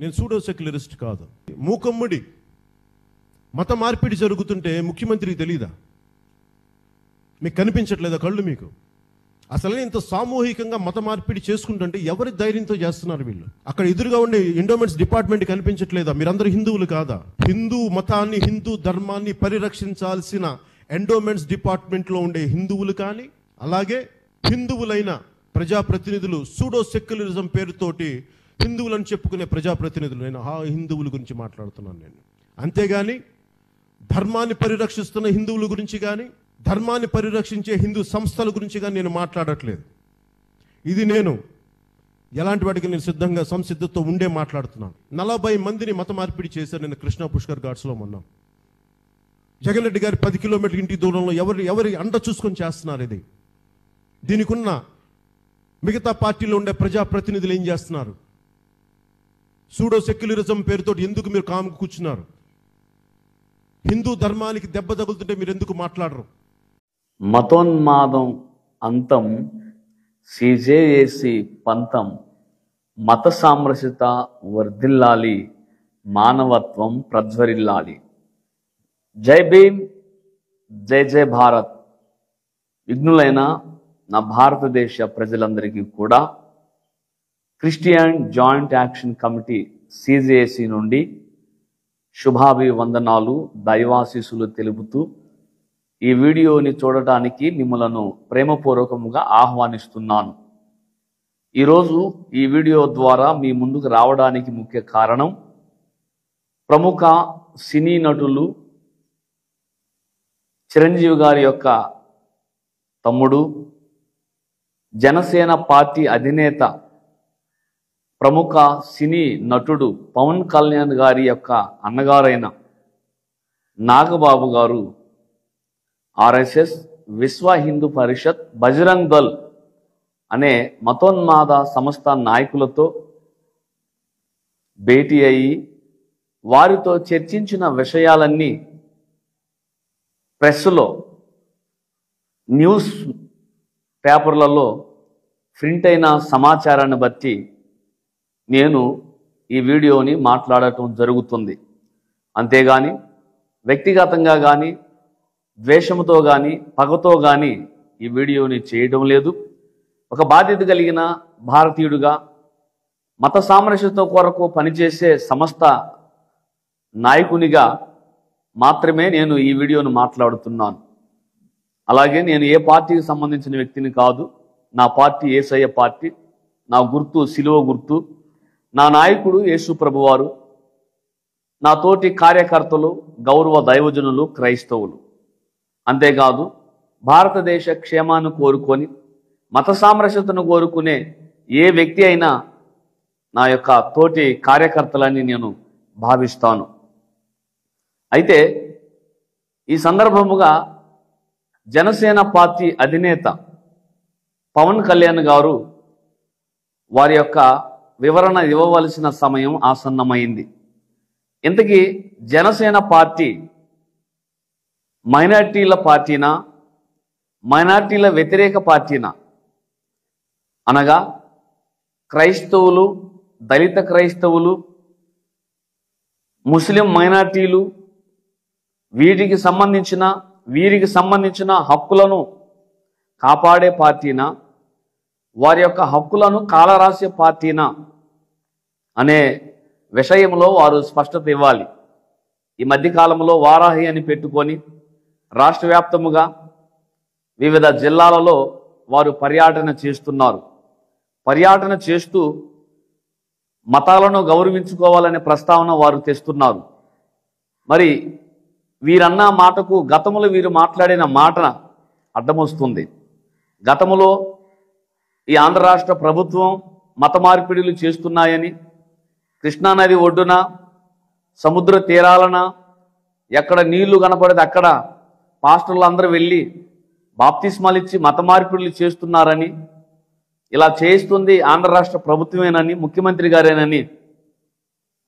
నేను pseudo secularist కాదు. మూకమ్ముడి మత మార్పిడి జరుగుతుంటే ముఖ్యమంత్రికి తెలీదా? మీకు కనిపించట్లేదా కళ్ళు? మీకు అసలు ఇంత సామూహికంగా మత మార్పిడి చేసుకుంటుంటే ఎవరి ధైర్యంతో చేస్తున్నారు వీళ్ళు? అక్కడ ఎదురుగా ఉండే ఎండోమెంట్స్ డిపార్ట్మెంట్ కనిపించట్లేదా? మీరందరూ హిందువులు కాదా? హిందూ మతాన్ని, హిందూ ధర్మాన్ని పరిరక్షించాల్సిన ఎండోమెంట్స్ డిపార్ట్మెంట్లో ఉండే హిందువులు కానీ, అలాగే హిందువులైన ప్రజాప్రతినిధులు సూడో సెక్యులరిజం పేరుతోటి హిందువులని చెప్పుకునే ప్రజాప్రతినిధులు, నేను హిందువుల గురించి మాట్లాడుతున్నాను నేను. అంతేగాని ధర్మాన్ని పరిరక్షిస్తున్న హిందువుల గురించి కానీ, ధర్మాన్ని పరిరక్షించే హిందూ సంస్థల గురించి కానీ నేను మాట్లాడట్లేదు. ఇది నేను ఎలాంటి వాటికి నేను సిద్ధంగా సంసిద్ధతో ఉండే మాట్లాడుతున్నాను. 40 మందిని మత మార్పిడి చేశారు నేను కృష్ణా పుష్కర్ ఘాట్స్లో మొన్న. జగన్ రెడ్డి గారి 10 కిలోమీటర్ల ఇంటి దూరంలో ఎవరి అండ చూసుకొని చేస్తున్నారు ఇది? దీనికి ఉన్న మిగతా పార్టీలో ఉండే ప్రజాప్రతినిధులు ఏం చేస్తున్నారు? సూడో సెక్యులరిజం పేరుతో ఎందుకు మీరు కాముకు కూర్చున్నారు? హిందూ ధర్మానికి దెబ్బ తగులుతుంటే మీరు ఎందుకు మాట్లాడరు? మతోన్మాదం అంతం, సిజేఏసీ పంతం, మత సామరస్యత వర్ధిల్లాలి, మానవత్వం ప్రజ్వరిల్లాలి. జై భీమ్, జై జై భారత్. విఘ్నులైన నా భారతదేశ ప్రజలందరికీ కూడా క్రిస్టియన్ జాయింట్ యాక్షన్ కమిటీ సిజేఏసీ నుండి శుభాభివందనాలు, దైవాశీస్సులు తెలుపుతూ ఈ వీడియోని చూడటానికి మిమ్మలను ప్రేమపూర్వకముగా ఆహ్వానిస్తున్నాను. ఈరోజు ఈ వీడియో ద్వారా మీ ముందుకు రావడానికి ముఖ్య కారణం, ప్రముఖ సినీ నటులు చిరంజీవి గారి యొక్క తమ్ముడు, జనసేన పార్టీ అధినేత, ప్రముఖ సినీ నటుడు పవన్ కళ్యాణ్ గారి యొక్క అన్నగారైన నాగబాబు గారు ఆర్ఎస్ఎస్, విశ్వ హిందూ పరిషత్, బజరంగ్ దళ్ అనే మతోన్మాద సంస్థ నాయకులతో భేటీ అయ్యి వారితో చర్చించిన విషయాలన్నీ ప్రెస్లో, న్యూస్ పేపర్లలో ప్రింట్ అయిన సమాచారాన్ని బట్టి నేను ఈ వీడియోని మాట్లాడటం జరుగుతుంది. అంతేగాని వ్యక్తిగతంగా కానీ, ద్వేషంతో కానీ, పగతో కానీ ఈ వీడియోని చేయడం లేదు. ఒక బాధ్యత కలిగిన భారతీయుడిగా, మత సామరస్యత కొరకు పనిచేసే సంస్థ నాయకునిగా మాత్రమే నేను ఈ వీడియోను మాట్లాడుతున్నాను. అలాగే నేను ఏ పార్టీకి సంబంధించిన వ్యక్తిని కాదు. నా పార్టీ యేసయ్య పార్టీ, నా గుర్తు శిలువ గుర్తు, నా నాయకుడు యేసు ప్రభువారు, నా తోటి కార్యకర్తలు గౌరవ దైవజనులు క్రైస్తవులు. అంతేకాదు భారతదేశ క్షేమాన్ని కోరుకొని, మత సామరస్యతను కోరుకునే ఏ వ్యక్తి అయినా నా యొక్క తోటి కార్యకర్తలని నేను భావిస్తాను. అయితే ఈ సందర్భముగా జనసేన పార్టీ అధినేత పవన్ కళ్యాణ్ గారు వారి యొక్క వివరణ ఇవ్వవలసిన సమయం ఆసన్నమైంది. ఇంతకీ జనసేన పార్టీ మైనార్టీల పార్టీనా, మైనార్టీల వ్యతిరేక పార్టీనా? అనగా క్రైస్తవులు, దళిత క్రైస్తవులు, ముస్లిం మైనార్టీలు, వీరికి సంబంధించిన హక్కులను కాపాడే పార్టీనా, వారి యొక్క హక్కులను కాలరాసే పార్టీనా అనే విషయంలో వారు స్పష్టత ఇవ్వాలి. ఈ మధ్యకాలంలో వారాహి అని పెట్టుకొని రాష్ట్ర వ్యాప్తముగా వివిధ జిల్లాలలో వారు పర్యటన చేస్తున్నారు. పర్యటన చేస్తూ మతాలను గౌరవించుకోవాలనే ప్రస్తావన వారు తెస్తున్నారు. మరి వీరన్న మాటకు గతములో వీరు మాట్లాడిన మాట అడ్డమొస్తుంది. గతములో ఈ ఆంధ్ర రాష్ట్ర ప్రభుత్వం మత మార్పిడిలు చేస్తున్నాయని, కృష్ణానది ఒడ్డున, సముద్ర తీరాలన ఎక్కడ నీళ్లు కనపడితే అక్కడ పాస్టర్లు అందరూ వెళ్ళి బాప్తిస్మాలు ఇచ్చి మత మార్పిడులు చేస్తున్నారని, ఇలా చేస్తుంది ఆంధ్ర రాష్ట్ర ప్రభుత్వమేనని, ముఖ్యమంత్రి గారేనని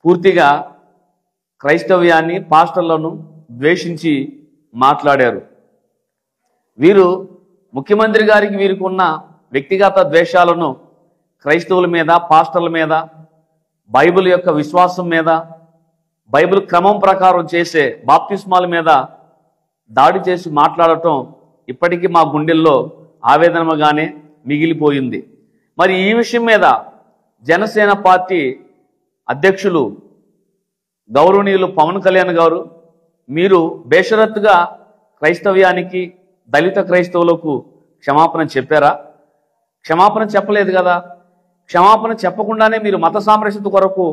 పూర్తిగా క్రైస్తవ్యాన్ని, పాస్టర్లను ద్వేషించి మాట్లాడారు. వీరు ముఖ్యమంత్రి గారికి వీరికి ఉన్న వ్యక్తిగత ద్వేషాలను క్రైస్తవుల మీద, పాస్టర్ల మీద, బైబిల్ యొక్క విశ్వాసం మీద, బైబిల్ క్రమం ప్రకారం చేసే బాప్తిస్మాల మీద దాడి చేసి మాట్లాడటం ఇప్పటికీ మా గుండెల్లో ఆవేదనగానే మిగిలిపోయింది. మరి ఈ విషయం మీద జనసేన పార్టీ అధ్యక్షులు గౌరవనీయులు పవన్ కళ్యాణ్ గారు మీరు బేషరత్తుగా క్రైస్తవ్యానికి, దళిత క్రైస్తవులకు క్షమాపణ చెప్పారా? క్షమాపణ చెప్పలేదు కదా. క్షమాపణ చెప్పకుండానే మీరు మత సామరస్యత కొరకు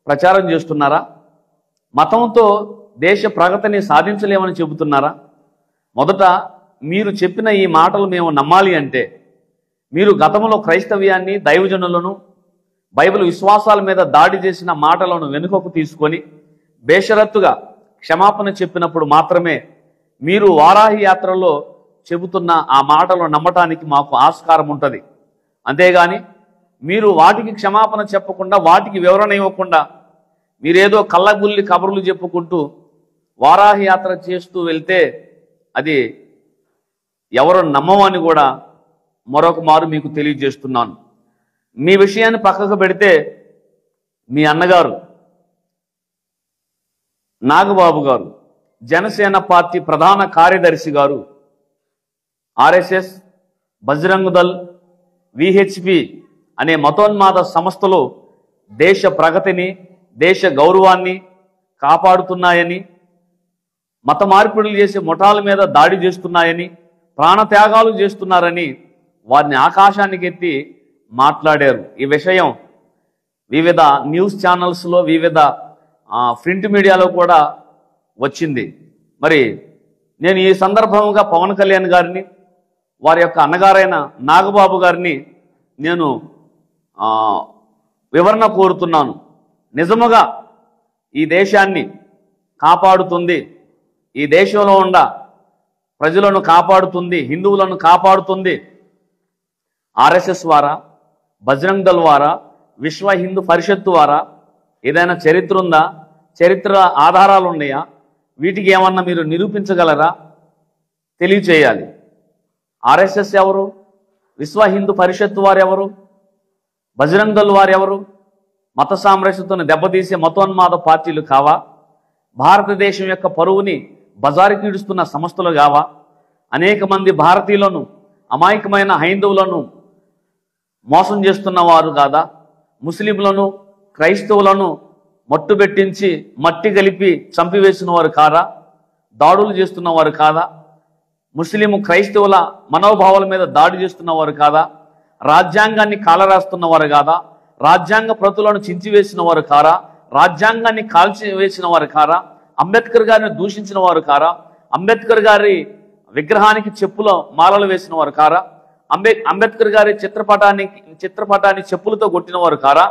ప్రచారం చేస్తున్నారా? మతంతో దేశ ప్రగతిని సాధించలేమని చెబుతున్నారా? మొదట మీరు చెప్పిన ఈ మాటలు మేము నమ్మాలి అంటే మీరు గతంలో క్రైస్తవ్యాన్ని, దైవజనులను, బైబిల్ విశ్వాసాల మీద దాడి చేసిన మాటలను వెనుకకు తీసుకొని బేషరత్తుగా క్షమాపణ చెప్పినప్పుడు మాత్రమే మీరు వారాహి యాత్రలో చెబుతున్న ఆ మాటలు నమ్మటానికి మాకు ఆస్కారం ఉంటుంది. అంతేగాని మీరు వాటికి క్షమాపణ చెప్పకుండా, వాటికి వివరణ ఇవ్వకుండా మీరేదో కళ్ళగుల్లి కబుర్లు చెప్పుకుంటూ వారాహి యాత్ర చేస్తూ వెళ్తే అది ఎవరు నమ్మమని కూడా మరొక మారు మీకు తెలియజేస్తున్నాను. మీ విషయాన్ని పక్కకు పెడితే మీ అన్నగారు నాగబాబు గారు, జనసేన పార్టీ ప్రధాన కార్యదర్శి గారు, ఆర్ఎస్ఎస్, బజరంగ్ దళ్, విహెచ్పి అనే మతోన్మాద సంస్థలు దేశ ప్రగతిని, దేశ గౌరవాన్ని కాపాడుతున్నాయని, మత మార్పిడులు చేసే ముఠాల మీద దాడి చేస్తున్నాయని, ప్రాణత్యాగాలు చేస్తున్నారని వారిని ఆకాశానికి ఎత్తి మాట్లాడారు. ఈ విషయం వివిధ న్యూస్ ఛానల్స్లో, వివిధ ప్రింట్ మీడియాలో కూడా వచ్చింది. మరి నేను ఈ సందర్భంగా పవన్ కళ్యాణ్ గారిని, వారి యొక్క అన్నగారైన నాగబాబు గారిని నేను వివరణ కోరుతున్నాను. నిజముగా ఈ దేశాన్ని కాపాడుతుంది, ఈ దేశంలో ఉన్న ప్రజలను కాపాడుతుంది, హిందువులను కాపాడుతుంది ఆర్ఎస్ఎస్ వారా, బజరంగ్ దళ్ వారా, విశ్వ హిందూ పరిషత్తు వారా? ఏదైనా చరిత్ర ఉందా? చరిత్ర ఆధారాలు ఉన్నాయా? వీటికి ఏమన్నా మీరు నిరూపించగలరా? తెలియచేయాలి. ఆర్ఎస్ఎస్ ఎవరు? విశ్వ హిందూ పరిషత్తు వారు ఎవరు? బజరంగ్ దళ్ వారు ఎవరు? మత సామరస్యతను దెబ్బతీసే మతోన్మాద పార్టీలు కావా? భారతదేశం యొక్క పరువుని బజారుకీడుస్తున్న సంస్థలు కావా? అనేక మంది భారతీయులను, అమాయకమైన హైందవులను మోసం చేస్తున్న వారు కాదా? ముస్లింలను, క్రైస్తవులను మట్టుబెట్టించి మట్టి కలిపి చంపివేసిన వారు కాదా? దాడులు చేస్తున్న వారు కాదా? ముస్లిం క్రైస్తవుల మనోభావాల మీద దాడి చేస్తున్న వారు కాదా? రాజ్యాంగాన్ని కాలరాస్తున్న వారు కాదా? రాజ్యాంగ ప్రతులను చించివేసిన వారు కారా? రాజ్యాంగాన్ని కాల్చివేసిన వారు కారా? అంబేద్కర్ గారిని దూషించిన వారు కారా? అంబేద్కర్ గారి విగ్రహానికి చెప్పుల మాలలు వేసిన వారు కారా? అంబేద్కర్ గారి చిత్రపటాన్ని చెప్పులతో కొట్టిన వారు కారా?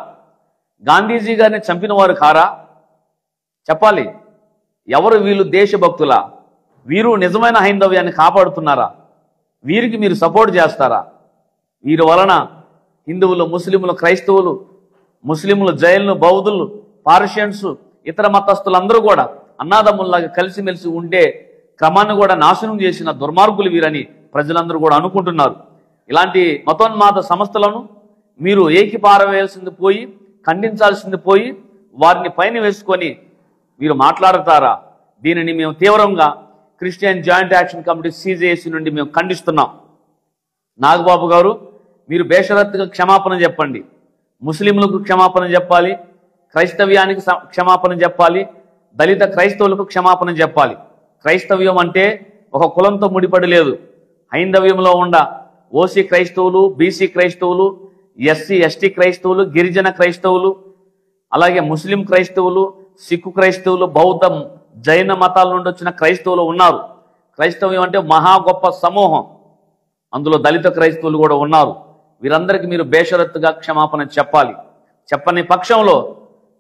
గాంధీజీ గారిని చంపిన వారు కారా? చెప్పాలి. ఎవరు వీళ్ళు? దేశభక్తులా? వీరు నిజమైన హైందవ్యాన్ని కాపాడుతున్నారా? వీరికి మీరు సపోర్ట్ చేస్తారా? వీరి వలన హిందువులు, ముస్లింలు, క్రైస్తవులు, ముస్లింలు, జైన్లు, బౌద్ధులు, పార్షియన్స్, ఇతర మతస్థులందరూ కూడా అన్నాదమ్ముల్లాగా కలిసిమెలిసి ఉండే క్రమాన్ని కూడా నాశనం చేసిన దుర్మార్గులు వీరని ప్రజలందరూ కూడా అనుకుంటున్నారు. ఇలాంటి మతోన్మాద సంస్థలను మీరు ఏకిపారవేయాల్సింది పోయి, ఖండించాల్సింది పోయి, వారిని పైన వేసుకొని మీరు మాట్లాడతారా? దీనిని మేము తీవ్రంగా Christian joint action committee CJC నుండి మేము ఖండిస్తున్నాం. నాగబాబు గారు, మీరు బేషరత్తుగా క్షమాపణ చెప్పండి. ముస్లింలకు క్షమాపణ చెప్పాలి, క్రైస్తవ్యానికి క్షమాపణ చెప్పాలి, దళిత క్రైస్తవులకు క్షమాపణ చెప్పాలి. క్రైస్తవ్యం అంటే ఒక కులంతో ముడిపడి లేదు. హైందవ్యంలో ఉన్న ఓసీ క్రైస్తవులు, బీసీ క్రైస్తవులు, ఎస్సీ ఎస్టీ క్రైస్తవులు, గిరిజన క్రైస్తవులు, అలాగే ముస్లిం క్రైస్తవులు, సిక్కు క్రైస్తవులు, బౌద్ధ, జైన మతాల నుండి వచ్చిన క్రైస్తవులు ఉన్నారు. క్రైస్తవ్యం అంటే మహా గొప్ప సమూహం. అందులో దళిత క్రైస్తవులు కూడా ఉన్నారు. వీరందరికీ మీరు బేషరత్తుగా క్షమాపణ చెప్పాలి. చెప్పని పక్షంలో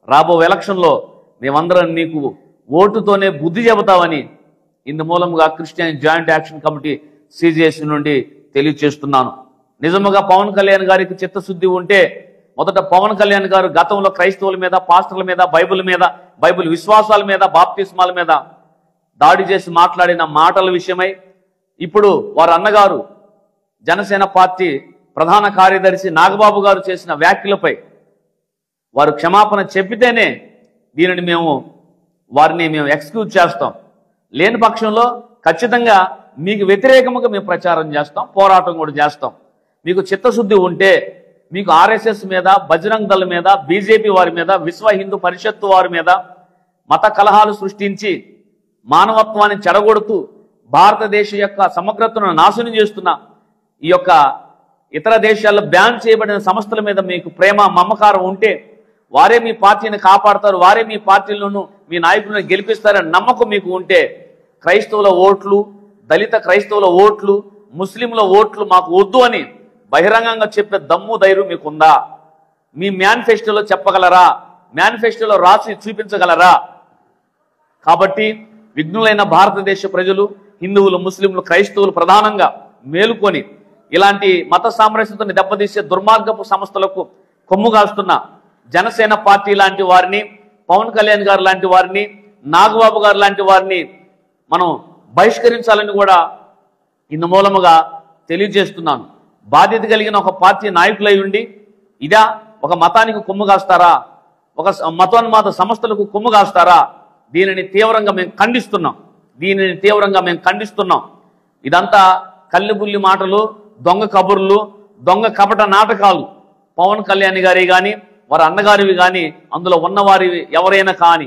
రాబో ఎలక్షన్లో మేమందరం నీకు ఓటుతోనే బుద్ధి చెబుతామని ఇందు మూలంగా Christian joint action committee CGS నుండి తెలియచేస్తున్నాను. నిజముగా పవన్ కళ్యాణ్ గారికి చిత్తశుద్ధి ఉంటే మొదట పవన్ కళ్యాణ్ గారు గతంలో క్రైస్తవుల మీద, పాస్టర్ల మీద, బైబిల్ విశ్వాసాల మీద, బాప్తిస్మాల మీద దాడి చేసి మాట్లాడిన మాటల విషయమై ఇప్పుడు వారి అన్నగారు జనసేన పార్టీ ప్రధాన కార్యదర్శి నాగబాబు గారు చేసిన వ్యాఖ్యలపై వారు క్షమాపణ చెప్పితేనే దీనిని వారిని మేము ఎక్స్క్యూజ్ చేస్తాం. లేని పక్షంలో ఖచ్చితంగా మీకు వ్యతిరేకముగా మేము ప్రచారం చేస్తాం, పోరాటం కూడా చేస్తాం. మీకు చిత్తశుద్ధి ఉంటే మీకు ఆర్ఎస్ఎస్ మీద, బజరంగ్ దళ మీద, బీజేపీ వారి మీద, విశ్వ హిందూ పరిషత్తు వారి మీద మత కలహాలు సృష్టించి మానవత్వాన్ని చెడగొడుతూ భారతదేశ యొక్క సమగ్రతను నాశనం చేస్తున్న ఈ యొక్క ఇతర దేశాల్లో బ్యాన్ చేయబడిన సంస్థల మీద మీకు ప్రేమ మమకారం ఉంటే వారే మీ పార్టీని కాపాడతారు, వారే మీ పార్టీలను మీ నాయకులను గెలిపిస్తారని నమ్మకం మీకు ఉంటే క్రైస్తవుల ఓట్లు, దళిత క్రైస్తవుల ఓట్లు, ముస్లింల ఓట్లు మాకు వద్దు అని బహిరంగంగా చెప్పే దమ్ము ధైర్యం మీకుందా? మీ మేనిఫెస్టోలో చెప్పగలరా? మేనిఫెస్టోలో రాసి చూపించగలరా? కాబట్టి విఘ్నులైన భారతదేశ ప్రజలు, హిందువులు, ముస్లింలు, క్రైస్తవులు ప్రధానంగా మేలుకొని ఇలాంటి మత సామరస్యతను దెబ్బతీసే దుర్మార్గపు సంస్థలకు కొమ్ము కాస్తున్న జనసేన పార్టీ లాంటి వారిని, పవన్ కళ్యాణ్ గారు లాంటి వారిని, నాగబాబు గారు లాంటి వారిని మనం బహిష్కరించాలని కూడా ఇందు మూలముగా తెలియజేస్తున్నాను. బాధ్యత కలిగిన ఒక పార్టీ నాయకులై ఉండి ఇదా ఒక మతానికి కొమ్ము కాస్తారా? ఒక మతోన్మాద సంస్థలకు కొమ్ము కాస్తారా? దీనిని తీవ్రంగా మేము ఖండిస్తున్నాం. ఇదంతా కల్లిబుల్లి మాటలు, దొంగ కబుర్లు, దొంగ కపట నాటకాలు. పవన్ కళ్యాణ్ గారి కానీ వారి అన్నగారివి కానీ అందులో ఉన్నవారి ఎవరైనా కానీ